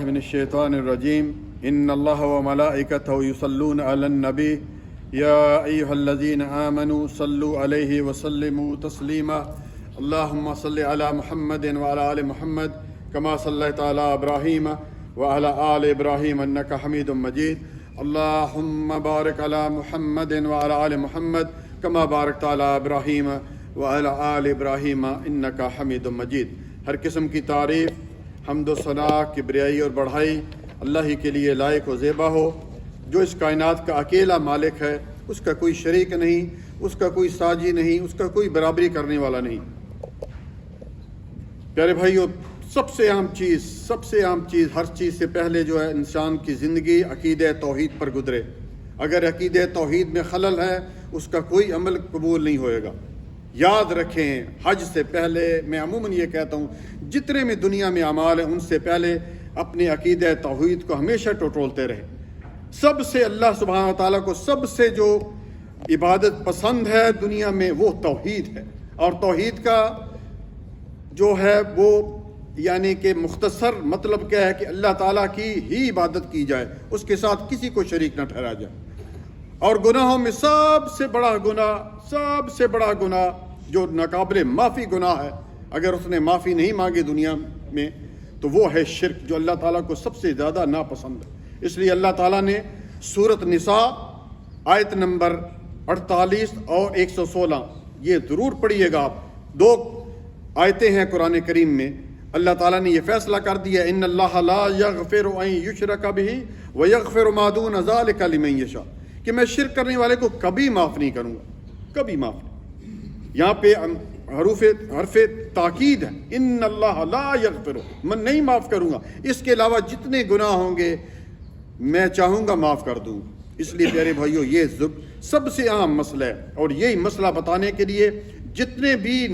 من الشیطان الرجیم ان اللہ و ملائکتہ یصلون علی النبی یا ایہا الذین آمنوا صلوا علیہ وسلموا تسلیما اللہم صل علی محمد وعلی آل محمد کما صلیت علی ابراہیم وعلی آل ابراہیم انک حمید مجید اللہم بارک علی محمد وعلی آل محمد کما بارکت علی ابراہیم وعلی آل ابراہیم انک حمید مجید۔ ہر قسم کی تعریف، حمد و ثنا، کبریائی اور بڑھائی اللہ ہی کے لیے لائق و زیبا ہو، جو اس کائنات کا اکیلا مالک ہے، اس کا کوئی شریک نہیں، اس کا کوئی ساجی نہیں، اس کا کوئی برابری کرنے والا نہیں۔ پیارے بھائیو، سب سے اہم چیز ہر چیز سے پہلے جو ہے انسان کی زندگی عقیدہ توحید پر گزرے۔ اگر عقیدہ توحید میں خلل ہے، اس کا کوئی عمل قبول نہیں ہوئے گا۔ یاد رکھیں، حج سے پہلے میں عموماً یہ کہتا ہوں، جتنے میں دنیا میں اعمال ہیں ان سے پہلے اپنے عقیدہ توحید کو ہمیشہ ٹٹولتے رہے۔ سب سے اللہ سبحانہ و تعالیٰ کو سب سے جو عبادت پسند ہے دنیا میں وہ توحید ہے، اور توحید کا جو ہے وہ یعنی کہ مختصر مطلب کیا ہے کہ اللہ تعالیٰ کی ہی عبادت کی جائے، اس کے ساتھ کسی کو شریک نہ ٹھہرایا جائے۔ اور گناہوں میں سب سے بڑا گناہ جو ناقابل معافی گناہ ہے، اگر اس نے معافی نہیں مانگی دنیا میں تو وہ ہے شرک، جو اللہ تعالیٰ کو سب سے زیادہ ناپسند ہے۔ اس لیے اللہ تعالیٰ نے سورۃ نساء آیت نمبر 48 اور 116 یہ ضرور پڑھیے گا آپ، 2 آیتیں ہیں قرآن کریم میں۔ اللہ تعالیٰ نے یہ فیصلہ کر دیا، ان اللہ لا یغفر ان یشرک بہ ویغفر ما دون ذلک لمن یشاء، کہ میں شرک کرنے والے کو کبھی معاف نہیں کروں گا، کبھی معاف نہیں۔ یہاں پہ حرف تاکید ہے، ان اللہ لا یغفر، میں نہیں معاف کروں گا، اس کے علاوہ جتنے گناہ ہوں گے میں چاہوں گا معاف کر دوں۔ اس لیے پیارے بھائیو، یہ سب سے اہم مسئلہ ہے، اور یہی مسئلہ بتانے کے لیے جتنے بھی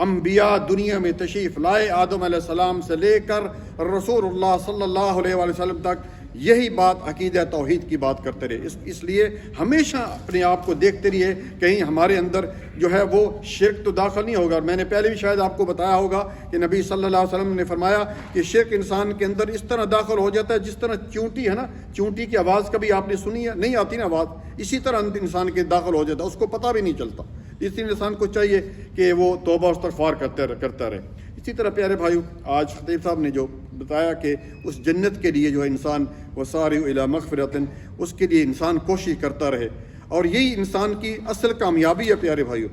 انبیاء دنیا میں تشریف لائے، آدم علیہ السلام سے لے کر رسول اللہ صلی اللہ علیہ وسلم تک، یہی بات عقیدہ توحید کی بات کرتے رہے۔ اس لیے ہمیشہ اپنے آپ کو دیکھتے رہیے، کہیں ہمارے اندر جو ہے وہ شرک تو داخل نہیں ہوگا۔ اور میں نے پہلے بھی شاید آپ کو بتایا ہوگا کہ نبی صلی اللہ علیہ وسلم نے فرمایا کہ شرک انسان کے اندر اس طرح داخل ہو جاتا ہے جس طرح چونٹی ہے نا، چونٹی کی آواز کبھی آپ نے سنی ہے؟ نہیں آتی نا آواز، اسی طرح انسان کے داخل ہو جاتا ہے، اس کو پتہ بھی نہیں چلتا۔ اس لیے انسان کو چاہیے کہ وہ توبہ استغفار کرتا رہے۔ اسی طرح پیارے بھائیو، آج خطیب صاحب نے جو بتایا کہ اس جنت کے لیے جو ہے انسان وسارعوا الی مغفرۃ، اس کے لیے انسان کوشش کرتا رہے، اور یہی انسان کی اصل کامیابی ہے۔ پیارے بھائیو،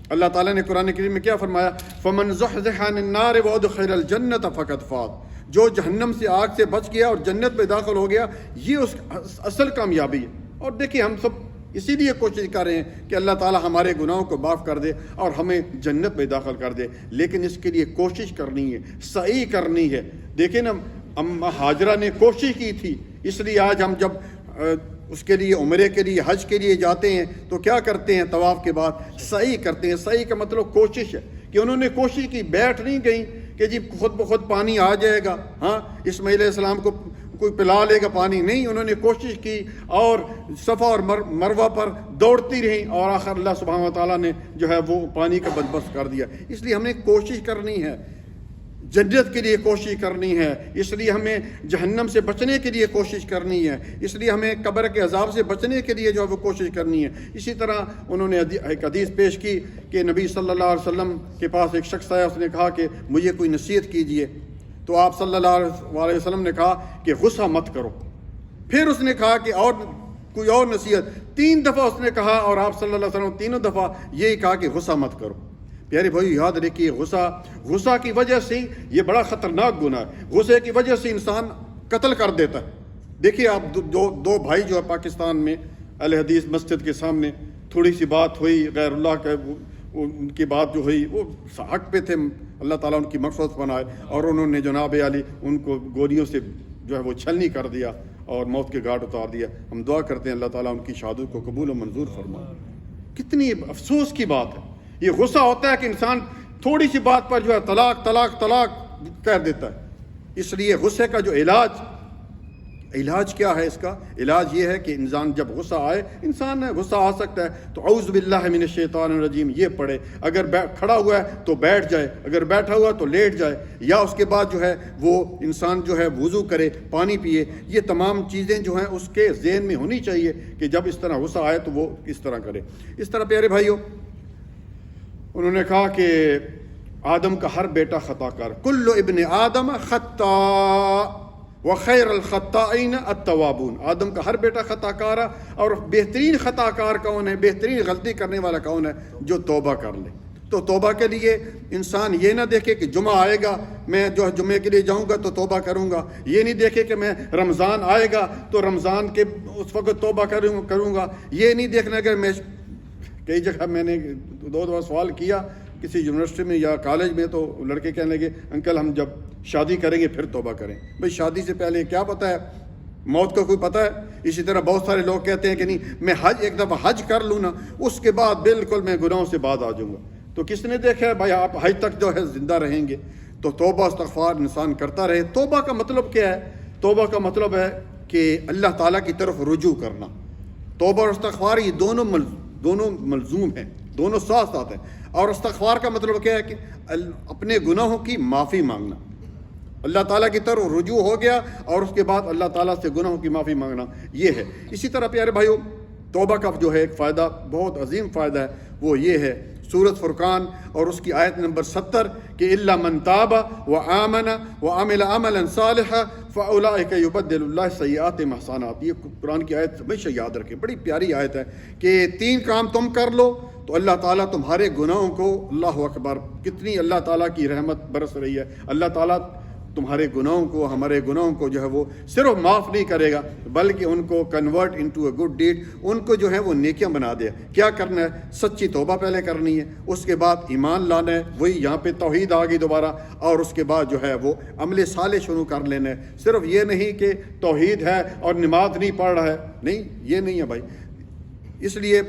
اللہ تعالیٰ نے قرآن کریم میں کیا فرمایا؟ فمن زحزح عن النار وادخل الجنۃ فقد فاز، جو جہنم سے آگ سے بچ گیا اور جنت میں داخل ہو گیا، یہ اس اصل کامیابی ہے۔ اور دیکھیے، ہم سب اسی لیے کوشش کر رہے ہیں کہ اللہ تعالیٰ ہمارے گناہوں کو معاف کر دے اور ہمیں جنت میں داخل کر دے، لیکن اس کے لیے کوشش کرنی ہے، سعی کرنی ہے۔ دیکھیں نا، اماں ہاجرہ نے کوشش کی تھی، اس لیے آج ہم جب اس کے لیے عمرے کے لیے حج کے لیے جاتے ہیں تو کیا کرتے ہیں؟ طواف کے بعد سعی کرتے ہیں۔ سعی کا مطلب کوشش ہے، کہ انہوں نے کوشش کی، بیٹھ نہیں گئی کہ جی خود بخود پانی آ جائے گا، ہاں اسماعیل علیہ السلام کو کوئی پلا لے گا پانی، نہیں، انہوں نے کوشش کی اور صفا اور مروہ پر دوڑتی رہیں، اور آخر اللہ سبحانہ و تعالیٰ نے جو ہے وہ پانی کا بندوبست کر دیا۔ اس لیے ہمیں کوشش کرنی ہے، جنت کے لیے کوشش کرنی ہے، اس لیے ہمیں جہنم سے بچنے کے لیے کوشش کرنی ہے، اس لیے ہمیں قبر کے عذاب سے بچنے کے لیے جو ہے وہ کوشش کرنی ہے۔ اسی طرح انہوں نے ایک حدیث پیش کی کہ نبی صلی اللہ علیہ وسلم کے پاس ایک شخص آیا، اس نے کہا کہ مجھے کوئی نصیحت کیجیے، تو آپ صلی اللہ علیہ وسلم نے کہا کہ غصہ مت کرو۔ پھر اس نے کہا کہ اور کوئی اور نصیحت، 3 دفعہ اس نے کہا، اور آپ صلی اللہ علیہ وسلم تینوں دفعہ یہی کہا کہ غصہ مت کرو۔ پیارے بھائی، یاد رکھیے، غصہ کی وجہ سے یہ بڑا خطرناک گناہ ہے۔ غصے کی وجہ سے انسان قتل کر دیتا ہے۔ دیکھیے آپ، دو بھائی جو ہے پاکستان میں اہل حدیث مسجد کے سامنے تھوڑی سی بات ہوئی، غیر اللہ کا ان کی بات جو ہوئی، وہ حق پہ تھے، اللہ تعالیٰ ان کی مغفرت بنائے، اور انہوں نے جناب علی ان کو گولیوں سے جو ہے وہ چھلنی کر دیا اور موت کے گھاٹ اتار دیا۔ ہم دعا کرتے ہیں اللہ تعالیٰ ان کی شہادت کو قبول و منظور فرمائے۔ کتنی افسوس کی بات ہے، یہ غصہ ہوتا ہے کہ انسان تھوڑی سی بات پر جو ہے طلاق طلاق طلاق کہہ دیتا ہے۔ اس لیے غصے کا جو علاج علاج کیا ہے اس کا؟ علاج یہ ہے کہ انسان جب غصہ آئے، انسان غصہ آ سکتا ہے تو اعوذ باللہ من الشیطان الرجیم یہ پڑھے، اگر کھڑا ہوا ہے تو بیٹھ جائے، اگر بیٹھا ہوا تو لیٹ جائے، یا اس کے بعد جو ہے وہ انسان جو ہے وضو کرے، پانی پیے۔ یہ تمام چیزیں جو ہیں اس کے ذہن میں ہونی چاہیے کہ جب اس طرح غصہ آئے تو وہ اس طرح کرے۔ اس طرح پیارے بھائیوں، انہوں نے کہا کہ آدم کا ہر بیٹا خطا کار، کل ابن آدم خطاء وخیر الخطائین التوابون، آدم کا ہر بیٹا خطا کار ہے، اور بہترین خطا کار کون ہے، بہترین غلطی کرنے والا کون ہے؟ جو توبہ کر لے۔ تو توبہ کے لیے انسان یہ نہ دیکھے کہ جمعہ آئے گا میں جو جمعے کے لیے جاؤں گا تو توبہ کروں گا، یہ نہیں دیکھے کہ میں رمضان آئے گا تو رمضان کے اس وقت توبہ کروں گا، یہ نہیں دیکھنا کہ میں کئی جگہ میں نے دو دفعہ سوال کیا کسی یونیورسٹی میں یا کالج میں، تو لڑکے کہنے لگے انکل ہم جب شادی کریں گے پھر توبہ کریں۔ بھئی شادی سے پہلے کیا پتہ ہے، موت کا کوئی پتہ ہے؟ اسی طرح بہت سارے لوگ کہتے ہیں کہ نہیں میں ایک دفعہ حج کر لوں نا اس کے بعد بالکل میں گناہوں سے باز آ جاؤں گا۔ تو کس نے دیکھا ہے بھائی آپ حج تک جو ہے زندہ رہیں گے؟ تو توبہ استغفار انسان کرتا رہے۔ توبہ کا مطلب کیا ہے؟ توبہ کا مطلب ہے کہ اللہ تعالیٰ کی طرف رجوع کرنا۔ توبہ اور استغفار یہ دونوں ملزوم ہیں، دونوں ساتھ ساتھ ہیں۔ اور استغفار کا مطلب کیا ہے کہ اپنے گناہوں کی معافی مانگنا، اللہ تعالیٰ کی طرف رجوع ہو گیا اور اس کے بعد اللہ تعالیٰ سے گناہوں کی معافی مانگنا، یہ ہے۔ اسی طرح پیارے بھائیوں، توبہ کا جو ہے ایک فائدہ، بہت عظیم فائدہ ہے، وہ یہ ہے سورۃ فرقان اور اس کی آیت نمبر 70 کہ الا من تاب وآمن وعمل عملا صالحا فاولئک یبدل اللہ سیئاتہم حسنات۔ یہ قرآن کی آیت ہمیشہ یاد رکھیں، بڑی پیاری آیت ہے کہ 3 کام تم کر لو تو اللہ تعالیٰ تمہارے گناہوں کو، اللہ اکبر کتنی اللہ تعالیٰ کی رحمت برس رہی ہے، اللہ تعالیٰ تمہارے گناہوں کو، ہمارے گناہوں کو جو ہے وہ صرف معاف نہیں کرے گا بلکہ ان کو convert into a good deed, ان کو جو ہے وہ نیکیاں بنا دے۔ کیا کرنا ہے؟ سچی توبہ پہلے کرنی ہے، اس کے بعد ایمان لانا ہے، وہی یہاں پہ توحید آ گئی دوبارہ، اور اس کے بعد جو ہے وہ عمل صالح شروع کر لینا ہے۔ صرف یہ نہیں کہ توحید ہے اور نماز نہیں پڑھ رہا ہے، نہیں یہ نہیں ہے بھائی، اس لیے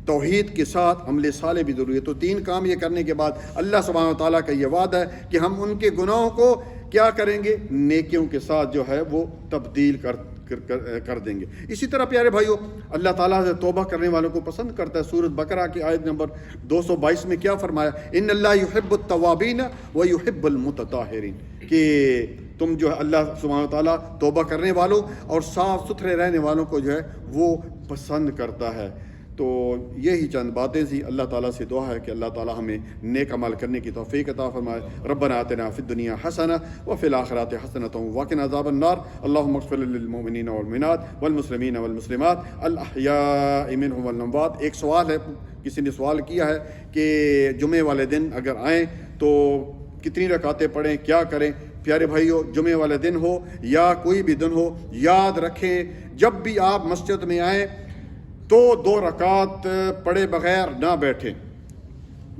توحید کے ساتھ عمل صالح بھی ضروری ہے۔ تو 3 کام یہ کرنے کے بعد اللہ سبحانہ و تعالیٰ کا یہ وعدہ ہے کہ ہم ان کے گناہوں کو کیا کریں گے؟ نیکیوں کے ساتھ جو ہے وہ تبدیل کر دیں گے۔ اسی طرح پیارے بھائیوں، اللہ تعالیٰ سے توبہ کرنے والوں کو پسند کرتا ہے۔ سورۃ بقرہ کی آیت نمبر 222 میں کیا فرمایا؟ ان اللہ یحب التوابین ویحب المتطہرین، کہ تم جو ہے اللہ سبحانہ تعالیٰ توبہ کرنے والوں اور صاف ستھرے رہنے والوں کو جو ہے وہ پسند کرتا ہے۔ تو یہی چند باتیں تھیں۔ اللہ تعالیٰ سے دعا ہے کہ اللہ تعالیٰ ہمیں نیک عمل کرنے کی توفیق عطا فرمائے۔ ربنا آتنا فی الدنیا حسنہ وفی الآخرۃ حسنۃ وقنا عذاب النار۔ اللہم اغفر للمؤمنین والمؤمنات والمسلمین والمسلمات الاحیاء منہم والاموات۔ ایک سوال ہے، کسی نے سوال کیا ہے کہ جمعے والے دن اگر آئیں تو کتنی رکعتیں پڑھیں، کیا کریں؟ پیارے بھائیوں، جمعے والے دن ہو یا کوئی بھی دن ہو، یاد رکھیں جب بھی آپ مسجد میں آئیں تو 2 رکعت پڑھے بغیر نہ بیٹھیں۔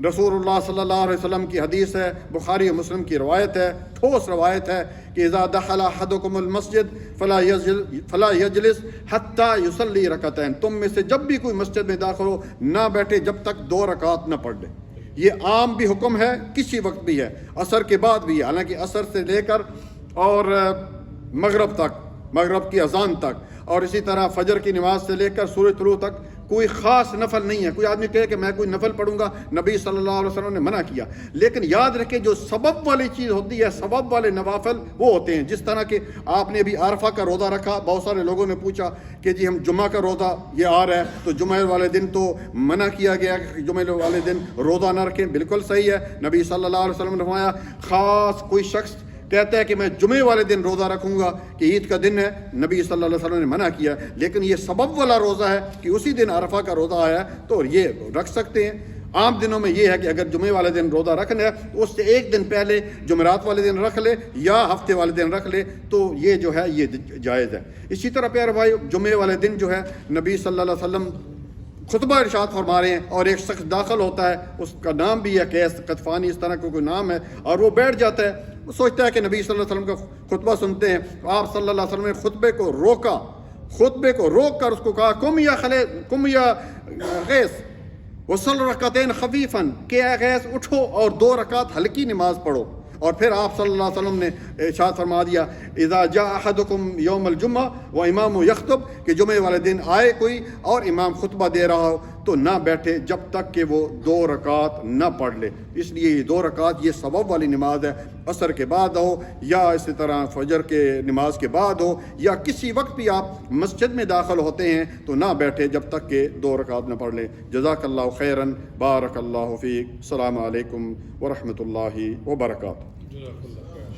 رسول اللہ صلی اللہ علیہ وسلم کی حدیث ہے، بخاری و مسلم کی روایت ہے، ٹھوس روایت ہے کہ اذا دخل احدکم المسجد فلا یجلس حتی یصلی رکعتین، تم میں سے جب بھی کوئی مسجد میں داخل ہو نہ بیٹھے جب تک 2 رکعت نہ پڑھ لے۔ یہ عام بھی حکم ہے، کسی وقت بھی ہے، عصر کے بعد بھی ہے، حالانکہ عصر سے لے کر اور مغرب تک، مغرب کی اذان تک، اور اسی طرح فجر کی نماز سے لے کر سورج طلوع تک کوئی خاص نفل نہیں ہے۔ کوئی آدمی کہے کہ میں کوئی نفل پڑھوں گا، نبی صلی اللہ علیہ وسلم نے منع کیا۔ لیکن یاد رکھیں جو سبب والی چیز ہوتی ہے، سبب والے نوافل وہ ہوتے ہیں، جس طرح کہ آپ نے ابھی عرفہ کا روزہ رکھا، بہت سارے لوگوں نے پوچھا کہ جی ہم جمعہ کا روزہ یہ آ رہا ہے تو جمعہ والے دن تو منع کیا گیا کہ جمعہ والے دن روزہ نہ رکھیں۔ بالکل صحیح ہے، نبی صلی اللہ علیہ وسلم نے فرمایا خاص کوئی شخص کہتا ہے کہ میں جمعے والے دن روزہ رکھوں گا کہ عید کا دن ہے، نبی صلی اللہ علیہ وسلم نے منع کیا، لیکن یہ سبب والا روزہ ہے کہ اسی دن عرفہ کا روزہ آیا ہے تو یہ رکھ سکتے ہیں۔ عام دنوں میں یہ ہے کہ اگر جمعے والے دن روزہ رکھنا ہے تو اس سے 1 دن پہلے جمعرات والے دن رکھ لے یا ہفتے والے دن رکھ لے تو یہ جو ہے یہ جائز ہے۔ اسی طرح پیارے بھائی، جمعے والے دن جو ہے نبی صلی اللہ علیہ وسلم خطبہ ارشاد فرما رہے ہیں اور ایک شخص داخل ہوتا ہے، اس کا نام بھی ہے قیس قطفانی، اس طرح کا کوئی نام ہے، اور وہ بیٹھ جاتا ہے، وہ سوچتا ہے کہ نبی صلی اللہ علیہ وسلم کا خطبہ سنتے ہیں۔ آپ صلی اللہ علیہ وسلم نے خطبے کو روک کر اس کو کہا کم یا غیث وصل رکعتین خفیفاً، کہ اے غیث اٹھو اور 2 رکعت ہلکی نماز پڑھو۔ اور پھر آپ صلی اللہ علیہ وسلم نے ارشاد فرما دیا اذا جاء احدکم یوم الجمعہ و امام یخطب کہ جمعے والے دن آئے کوئی اور امام خطبہ دے رہا ہو تو نہ بیٹھے جب تک کہ وہ 2 رکعت نہ پڑھ لے. اس لیے یہ 2 رکعت یہ ثواب والی نماز ہے. عصر کے بعد ہو یا اسی طرح فجر کے نماز کے بعد ہو یا کسی وقت بھی آپ مسجد میں داخل ہوتے ہیں تو نہ بیٹھے جب تک کہ 2 رکعت نہ پڑھ لیں. جزاک اللہ خیراً، بارک اللہ فیک، السلام علیکم ورحمۃ اللہ وبرکاتہ.